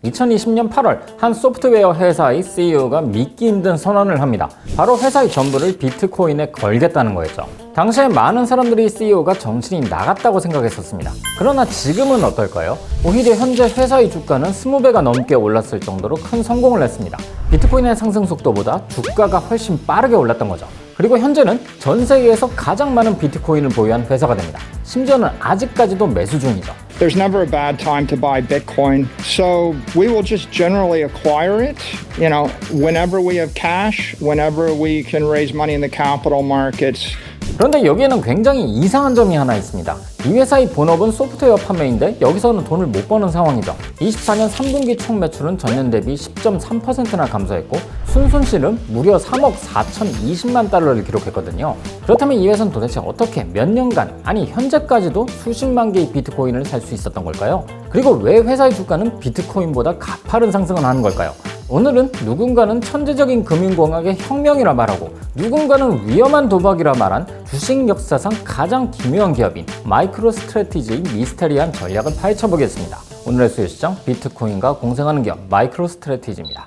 2020년 8월 한 소프트웨어 회사의 CEO가 믿기 힘든 선언을 합니다. 바로 회사의 전부를 비트코인에 걸겠다는 거였죠. 당시에 많은 사람들이 CEO가 정신이 나갔다고 생각했었습니다. 그러나 지금은 어떨까요? 오히려 현재 회사의 주가는 20배가 넘게 올랐을 정도로 큰 성공을 했습니다. 비트코인의 상승 속도보다 주가가 훨씬 빠르게 올랐던 거죠. 그리고 현재는 전 세계에서 가장 많은 비트코인을 보유한 회사가 됩니다. 심지어는 아직까지도 매수 중이죠. There's never a bad time to buy Bitcoin, so we will just generally acquire it, whenever we have cash, whenever we can raise money in the capital markets. 그런데 여기에는 굉장히 이상한 점이 하나 있습니다. 이 회사의 본업은 소프트웨어 판매인데 여기서는 돈을 못 버는 상황이죠. 24년 3분기 총 매출은 전년 대비 10.3%나 감소했고 순손실은 무려 3억 4,020만 달러를 기록했거든요. 그렇다면 이 회사는 도대체 어떻게 몇 년간, 아니 현재까지도 수십만 개의 비트코인을 살 수 있었던 걸까요? 그리고 왜 회사의 주가는 비트코인보다 가파른 상승을 하는 걸까요? 오늘은 누군가는 천재적인 금융공학의 혁명이라 말하고 누군가는 위험한 도박이라 말한 주식 역사상 가장 기묘한 기업인 마이크로스트래티지의 미스테리한 전략을 파헤쳐 보겠습니다. 오늘의 수요시장 비트코인과 공생하는 기업 마이크로스트래티지입니다.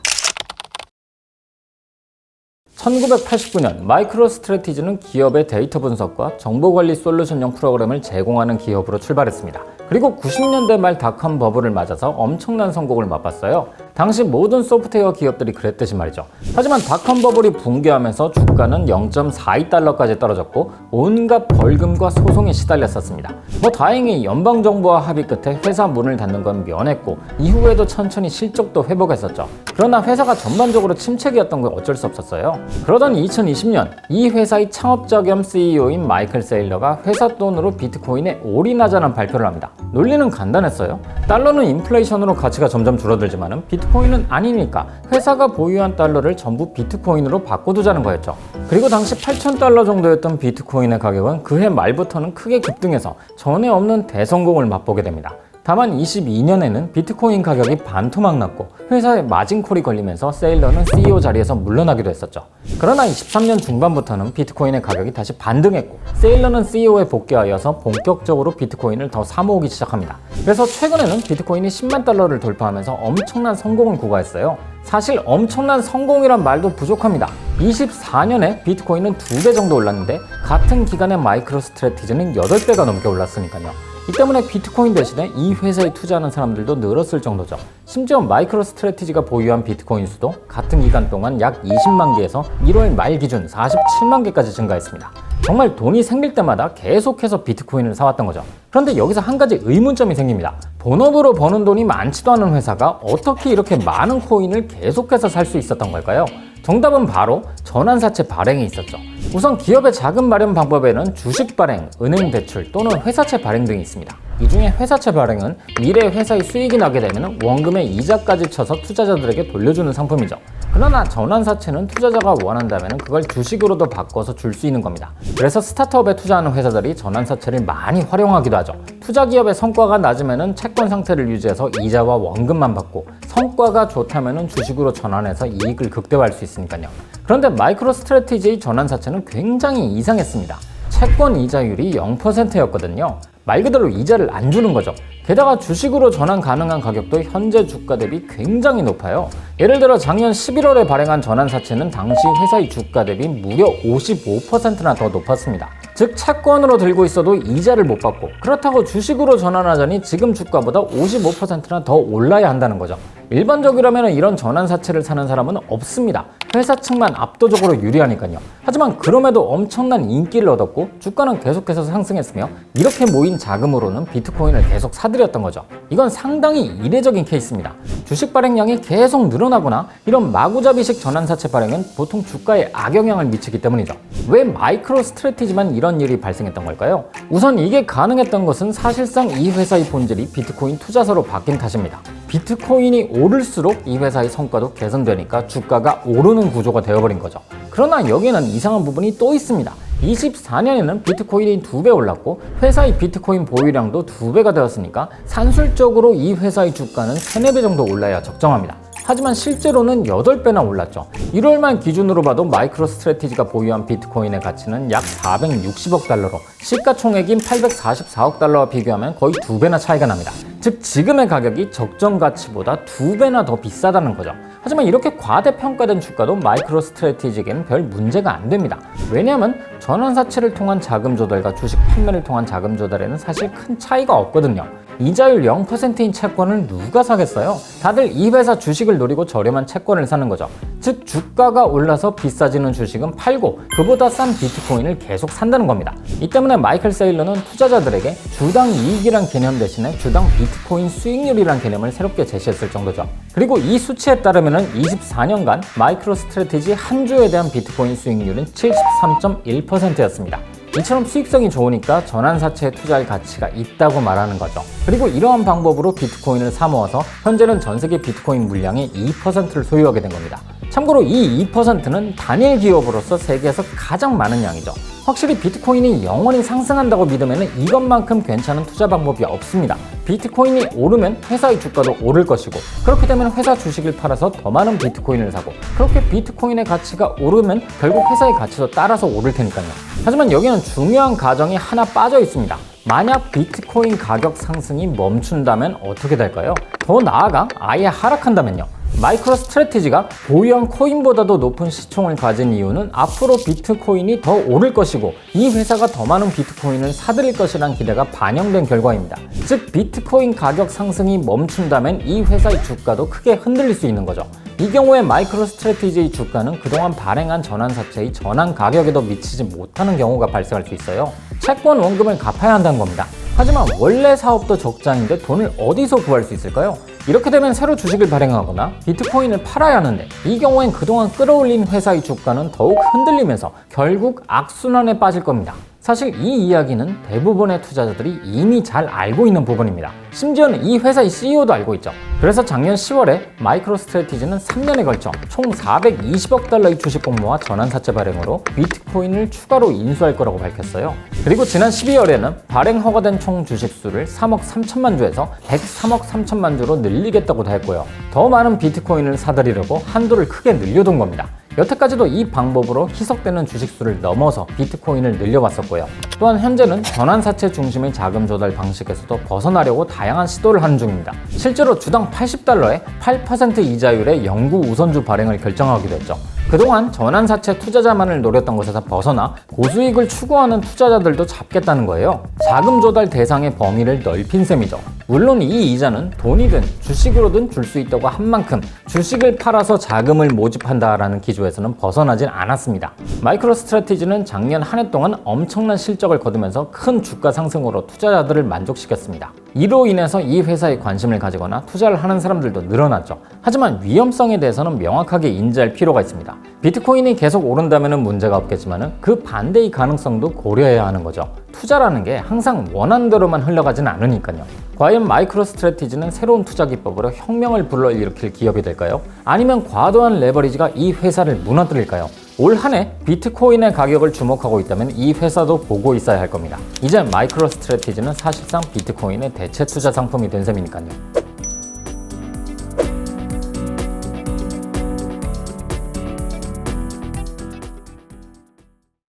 1989년 마이크로스트래티지는 기업의 데이터 분석과 정보관리 솔루션형 프로그램을 제공하는 기업으로 출발했습니다. 그리고 90년대 말 닷컴 버블을 맞아서 엄청난 성공을 맛봤어요. 당시 모든 소프트웨어 기업들이 그랬듯이 말이죠. 하지만 닷컴 버블이 붕괴하면서 주가는 0.42달러까지 떨어졌고 온갖 벌금과 소송에 시달렸었습니다. 다행히 연방정부와 합의 끝에 회사 문을 닫는 건 면했고 이후에도 천천히 실적도 회복했었죠. 그러나 회사가 전반적으로 침체기였던 건 어쩔 수 없었어요. 그러던 2020년 이 회사의 창업자 겸 CEO인 마이클 세일러가 회사 돈으로 비트코인에 올인하자는 발표를 합니다. 논리는 간단했어요. 달러는 인플레이션으로 가치가 점점 줄어들지만 비트코인은 아니니까 회사가 보유한 달러를 전부 비트코인으로 바꿔두자는 거였죠. 그리고 당시 8,000달러 정도였던 비트코인의 가격은 그해 말부터는 크게 급등해서 전에 없는 대성공을 맛보게 됩니다. 다만 22년에는 비트코인 가격이 반토막 났고 회사에 마진콜이 걸리면서 세일러는 CEO 자리에서 물러나기도 했었죠. 그러나 23년 중반부터는 비트코인의 가격이 다시 반등했고 세일러는 CEO에 복귀하여서 본격적으로 비트코인을 더 사모으기 시작합니다. 그래서 최근에는 비트코인이 10만 달러를 돌파하면서 엄청난 성공을 구가했어요. 사실 엄청난 성공이란 말도 부족합니다. 24년에 비트코인은 2배 정도 올랐는데 같은 기간에 마이크로스트래티지는 8배가 넘게 올랐으니까요. 이 때문에 비트코인 대신에 이 회사에 투자하는 사람들도 늘었을 정도죠. 심지어 마이크로스트래티지가 보유한 비트코인 수도 같은 기간 동안 약 20만 개에서 1월 말 기준 47만 개까지 증가했습니다. 정말 돈이 생길 때마다 계속해서 비트코인을 사왔던 거죠. 그런데 여기서 한 가지 의문점이 생깁니다. 본업으로 버는 돈이 많지도 않은 회사가 어떻게 이렇게 많은 코인을 계속해서 살 수 있었던 걸까요? 정답은 바로 전환사채 발행에 있었죠. 우선 기업의 자금 마련 방법에는 주식 발행, 은행 대출 또는 회사채 발행 등이 있습니다. 이 중에 회사채 발행은 미래 회사의 수익이 나게 되면 원금의 이자까지 쳐서 투자자들에게 돌려주는 상품이죠. 그러나 전환사채는 투자자가 원한다면 그걸 주식으로도 바꿔서 줄 수 있는 겁니다. 그래서 스타트업에 투자하는 회사들이 전환사채를 많이 활용하기도 하죠. 투자 기업의 성과가 낮으면 채권 상태를 유지해서 이자와 원금만 받고 성과가 좋다면 주식으로 전환해서 이익을 극대화할 수 있으니까요. 그런데 마이크로스트래티지의 전환사채는 굉장히 이상했습니다. 채권 이자율이 0%였거든요. 말 그대로 이자를 안 주는 거죠. 게다가 주식으로 전환 가능한 가격도 현재 주가 대비 굉장히 높아요. 예를 들어 작년 11월에 발행한 전환사채는 당시 회사의 주가 대비 무려 55%나 더 높았습니다. 즉 채권으로 들고 있어도 이자를 못 받고 그렇다고 주식으로 전환하자니 지금 주가보다 55%나 더 올라야 한다는 거죠. 일반적이라면 이런 전환사채를 사는 사람은 없습니다. 회사 측만 압도적으로 유리하니까요. 하지만 그럼에도 엄청난 인기를 얻었고 주가는 계속해서 상승했으며 이렇게 모인 자금으로는 비트코인을 계속 사들였던 거죠. 이건 상당히 이례적인 케이스입니다. 주식 발행량이 계속 늘어나거나 이런 마구잡이식 전환사채 발행은 보통 주가에 악영향을 미치기 때문이죠. 왜 마이크로스트래티지만 이런 일이 발생했던 걸까요? 우선 이게 가능했던 것은 사실상 이 회사의 본질이 비트코인 투자서로 바뀐 탓입니다. 비트코인이 오를수록 이 회사의 성과도 개선되니까 주가가 오르는 구조가 되어버린 거죠. 그러나 여기에는 이상한 부분이 또 있습니다. 24년에는 비트코인이 2배 올랐고 회사의 비트코인 보유량도 2배가 되었으니까 산술적으로 이 회사의 주가는 3, 4배 정도 올라야 적정합니다. 하지만 실제로는 8배나 올랐죠. 1월만 기준으로 봐도 마이크로 스트래티지가 보유한 비트코인의 가치는 약 460억 달러로 시가총액인 844억 달러와 비교하면 거의 2배나 차이가 납니다. 즉 지금의 가격이 적정 가치보다 2배나 더 비싸다는 거죠. 하지만 이렇게 과대평가된 주가도 마이크로 스트래티지에게는 별 문제가 안 됩니다. 왜냐하면 전환사채를 통한 자금 조달과 주식 판매를 통한 자금 조달에는 사실 큰 차이가 없거든요. 이자율 0%인 채권을 누가 사겠어요? 다들 이 회사 주식을 노리고 저렴한 채권을 사는 거죠. 즉 주가가 올라서 비싸지는 주식은 팔고 그보다 싼 비트코인을 계속 산다는 겁니다. 이 때문에 마이클 세일러는 투자자들에게 주당 이익이란 개념 대신에 주당 비트코인 수익률이란 개념을 새롭게 제시했을 정도죠. 그리고 이 수치에 따르면 24년간 마이크로 스트래티지 한 주에 대한 비트코인 수익률은 73.1%였습니다. 이처럼 수익성이 좋으니까 전환사채에 투자할 가치가 있다고 말하는 거죠. 그리고 이러한 방법으로 비트코인을 사모아서 현재는 전 세계 비트코인 물량의 2%를 소유하게 된 겁니다. 참고로 이 2%는 단일 기업으로서 세계에서 가장 많은 양이죠. 확실히 비트코인이 영원히 상승한다고 믿으면 이것만큼 괜찮은 투자 방법이 없습니다. 비트코인이 오르면 회사의 주가도 오를 것이고 그렇게 되면 회사 주식을 팔아서 더 많은 비트코인을 사고 그렇게 비트코인의 가치가 오르면 결국 회사의 가치도 따라서 오를 테니까요. 하지만 여기는 중요한 가정이 하나 빠져 있습니다. 만약 비트코인 가격 상승이 멈춘다면 어떻게 될까요? 더 나아가 아예 하락한다면요? 마이크로 스트래티지가 보유한 코인보다도 높은 시총을 가진 이유는 앞으로 비트코인이 더 오를 것이고 이 회사가 더 많은 비트코인을 사들일 것이란 기대가 반영된 결과입니다. 즉 비트코인 가격 상승이 멈춘다면 이 회사의 주가도 크게 흔들릴 수 있는 거죠. 이 경우에 마이크로 스트래티지의 주가는 그동안 발행한 전환사채의 전환 가격에도 미치지 못하는 경우가 발생할 수 있어요. 채권 원금을 갚아야 한다는 겁니다. 하지만 원래 사업도 적자인데 돈을 어디서 구할 수 있을까요? 이렇게 되면 새로 주식을 발행하거나 비트코인을 팔아야 하는데 이 경우엔 그동안 끌어올린 회사의 주가는 더욱 흔들리면서 결국 악순환에 빠질 겁니다. 사실 이 이야기는 대부분의 투자자들이 이미 잘 알고 있는 부분입니다. 심지어는 이 회사의 CEO도 알고 있죠. 그래서 작년 10월에 마이크로 스트래티지는 3년에 걸쳐 총 420억 달러의 주식 공모와 전환사채 발행으로 비트코인을 추가로 인수할 거라고 밝혔어요. 그리고 지난 12월에는 발행 허가된 총 주식수를 3억 3천만 주에서 103억 3천만 주로 늘리겠다고도 했고요. 더 많은 비트코인을 사들이려고 한도를 크게 늘려둔 겁니다. 여태까지도 이 방법으로 희석되는 주식수를 넘어서 비트코인을 늘려왔었고요. 또한 현재는 전환사채 중심의 자금 조달 방식에서도 벗어나려고 다양한 시도를 하는 중입니다. 실제로 주당 80달러에 8% 이자율의 영구 우선주 발행을 결정하기도 했죠. 그동안 전환사채 투자자만을 노렸던 것에서 벗어나 고수익을 추구하는 투자자들도 잡겠다는 거예요. 자금 조달 대상의 범위를 넓힌 셈이죠. 물론 이 이자는 돈이든 주식으로든 줄 수 있다고 한 만큼 주식을 팔아서 자금을 모집한다라는 기조에서는 벗어나진 않았습니다. 마이크로 스트래티지는 작년 한 해 동안 엄청난 실적을 거두면서 큰 주가 상승으로 투자자들을 만족시켰습니다. 이로 인해서 이 회사에 관심을 가지거나 투자를 하는 사람들도 늘어났죠. 하지만 위험성에 대해서는 명확하게 인지할 필요가 있습니다. 비트코인이 계속 오른다면 문제가 없겠지만 그 반대의 가능성도 고려해야 하는 거죠. 투자라는 게 항상 원하는 대로만 흘러가진 않으니까요. 과연 마이크로 스트래티지는 새로운 투자 기법으로 혁명을 불러일으킬 기업이 될까요? 아니면 과도한 레버리지가 이 회사를 무너뜨릴까요? 올 한 해 비트코인의 가격을 주목하고 있다면 이 회사도 보고 있어야 할 겁니다. 이제 마이크로 스트래티지는 사실상 비트코인의 대체 투자 상품이 된 셈이니까요.